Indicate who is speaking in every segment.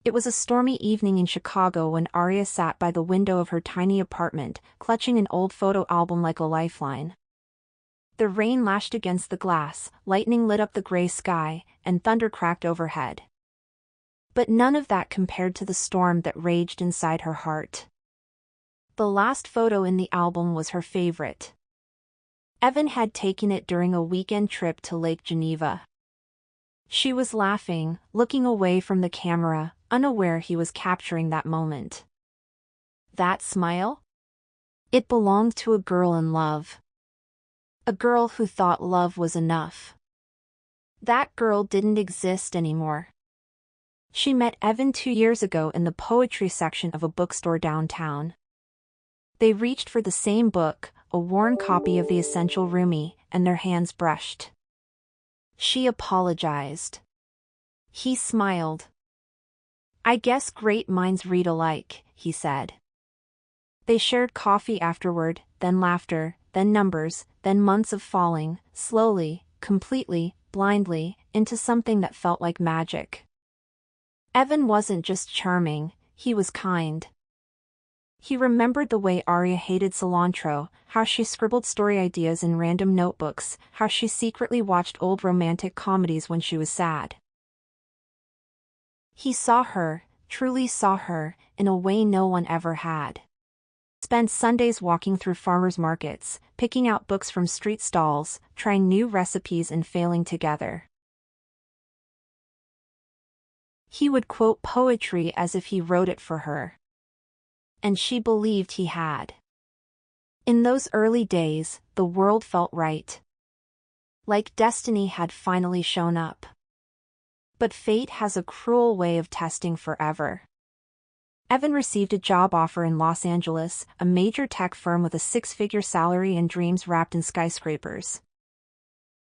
Speaker 1: It was a stormy evening in Chicago when Aria sat by the window of her tiny apartment, clutching an old photo album like a lifeline. The rain lashed against the glass, lightning lit up the gray sky, and thunder cracked overhead. But none of that compared to the storm that raged inside her heart. The last photo in the album was her favorite. Evan had taken it during a weekend trip to Lake Geneva. She was laughing, looking away from the camera, unaware he was capturing that moment. That smile? It belonged to a girl in love. A girl who thought love was enough. That girl didn't exist anymore. She met Evan 2 years ago in the poetry section of a bookstore downtown. They reached for the same book, a worn copy of The Essential Rumi, and their hands brushed. She apologized. He smiled. "I guess great minds read alike," he said. They shared coffee afterward, then laughter, then numbers, then months of falling, slowly, completely, blindly, into something that felt like magic. Evan wasn't just charming, he was kind. He remembered the way Aria hated cilantro, how she scribbled story ideas in random notebooks, how she secretly watched old romantic comedies when she was sad. He saw her, truly saw her, in a way no one ever had. Spent Sundays walking through farmers' markets, picking out books from street stalls, trying new recipes and failing together. He would quote poetry as if he wrote it for her. And she believed he had. In those early days, the world felt right. Like destiny had finally shown up. But fate has a cruel way of testing forever. Evan received a job offer in Los Angeles, a major tech firm with a 6-figure salary and dreams wrapped in skyscrapers.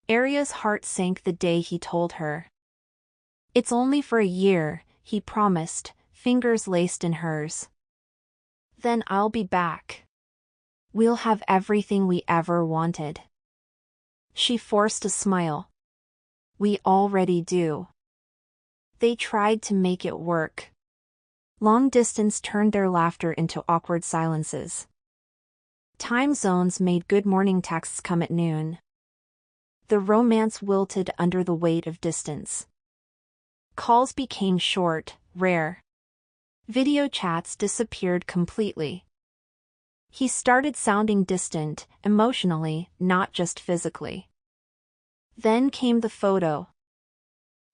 Speaker 1: Aria's heart sank the day he told her. "It's only for a year," he promised, fingers laced in hers. "Then I'll be back. We'll have everything we ever wanted." She forced a smile. "We already do." They tried to make it work. Long distance turned their laughter into awkward silences. Time zones made good morning texts come at noon. The romance wilted under the weight of distance. Calls became short, rare. Video chats disappeared completely. He started sounding distant, emotionally, not just physically. Then came the photo.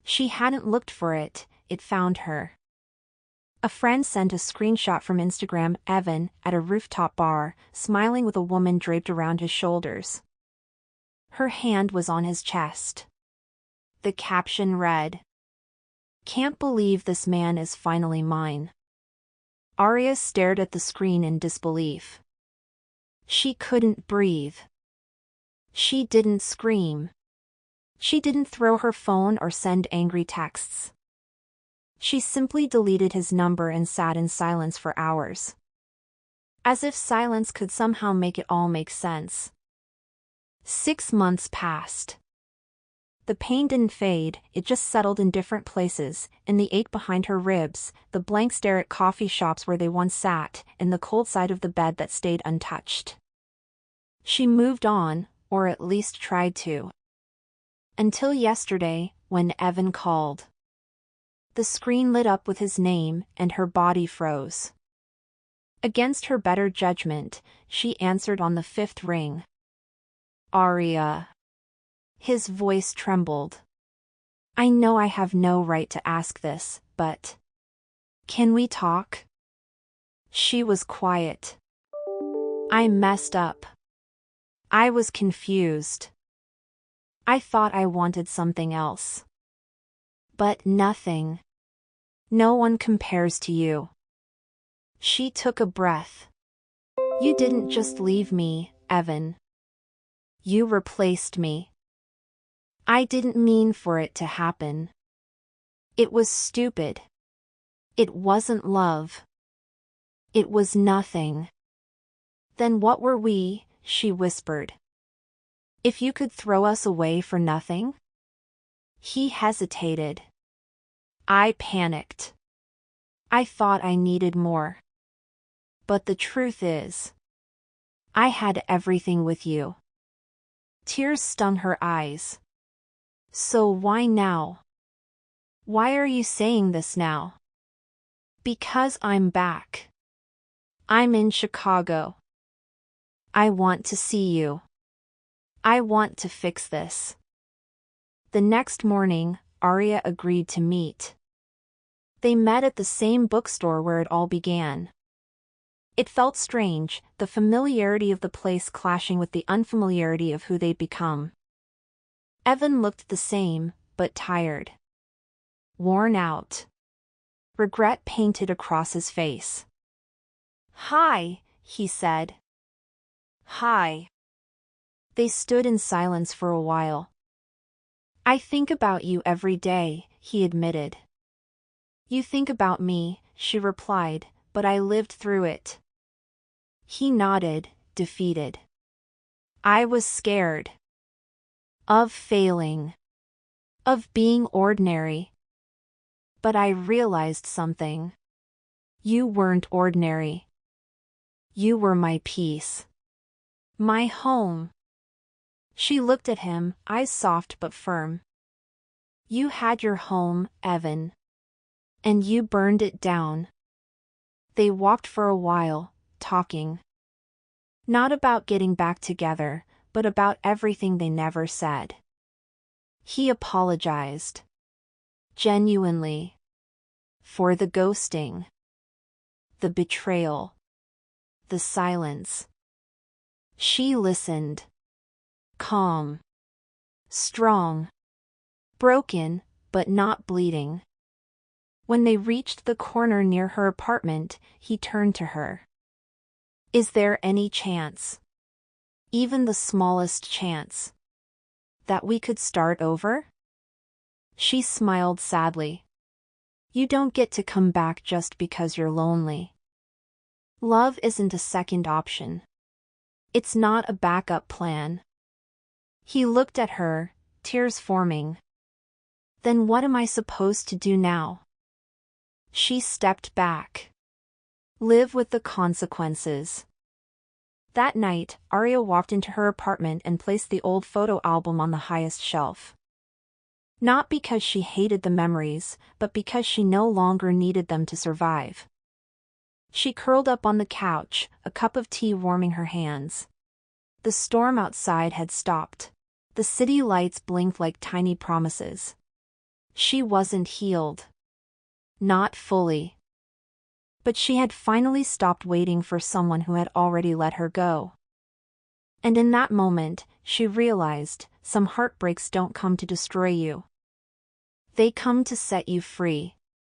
Speaker 1: She hadn't looked for it, it found her. A friend sent a screenshot from Instagram. Evan, at a rooftop bar, smiling with a woman draped around his shoulders. Her hand was on his chest. The caption read, "Can't believe this man is finally mine." Aria stared at the screen in disbelief. She couldn't breathe. She didn't scream. She didn't throw her phone or send angry texts. She simply deleted his number and sat in silence for hours. As if silence could somehow make it all make sense. 6 months passed. The pain didn't fade, it just settled in different places, in the ache behind her ribs, the blank stare at coffee shops where they once sat, and the cold side of the bed that stayed untouched. She moved on, or at least tried to. Until yesterday, when Evan called. The screen lit up with his name, and her body froze. Against her better judgment, she answered on the 5th ring. "Aria." His voice trembled. "I know I have no right to ask this, but can we talk?" She was quiet. "I messed up. I was confused. I thought I wanted something else. But nothing. No one compares to you." She took a breath. "You didn't just leave me, Evan. You replaced me. I didn't mean for it to happen. It was stupid. It wasn't love. It was nothing." "Then what were we?" she whispered. "If you could throw us away for nothing?" He hesitated. I panicked. I thought I needed more. But the truth is, I had everything with you. Tears stung her eyes. So why now? Why are you saying this now? Because I'm back. I'm in Chicago. I want to see you. I want to fix this. The next morning, Aria agreed to meet. They met at the same bookstore where it all began. It felt strange, the familiarity of the place clashing with the unfamiliarity of who they'd become. Evan looked the same, but tired. Worn out. Regret painted across his face. "Hi," he said. "Hi." They stood in silence for a while. "I think about you every day," he admitted. "You think about me," she replied, "but I lived through it." He nodded, defeated. "I was scared. Of failing. Of being ordinary. But I realized something. You weren't ordinary. You were my peace. My home." She looked at him, eyes soft but firm. "You had your home, Evan. And you burned it down." They walked for a while, talking. Not about getting back together, but about everything they never said. He apologized. Genuinely. For the ghosting. The betrayal. The silence. She listened. Calm. Strong. Broken, but not bleeding. When they reached the corner near her apartment, he turned to her. "Is there any chance? Even the smallest chance? That we could start over?" She smiled sadly. "You don't get to come back just because you're lonely. Love isn't a second option. It's not a backup plan." He looked at her, tears forming. "Then what am I supposed to do now?" She stepped back. "Live with the consequences." That night, Aria walked into her apartment and placed the old photo album on the highest shelf. Not because she hated the memories, but because she no longer needed them to survive. She curled up on the couch, a cup of tea warming her hands. The storm outside had stopped. The city lights blinked like tiny promises. She wasn't healed. Not fully. But she had finally stopped waiting for someone who had already let her go. And in that moment, she realized, some heartbreaks don't come to destroy you. They come to set you free.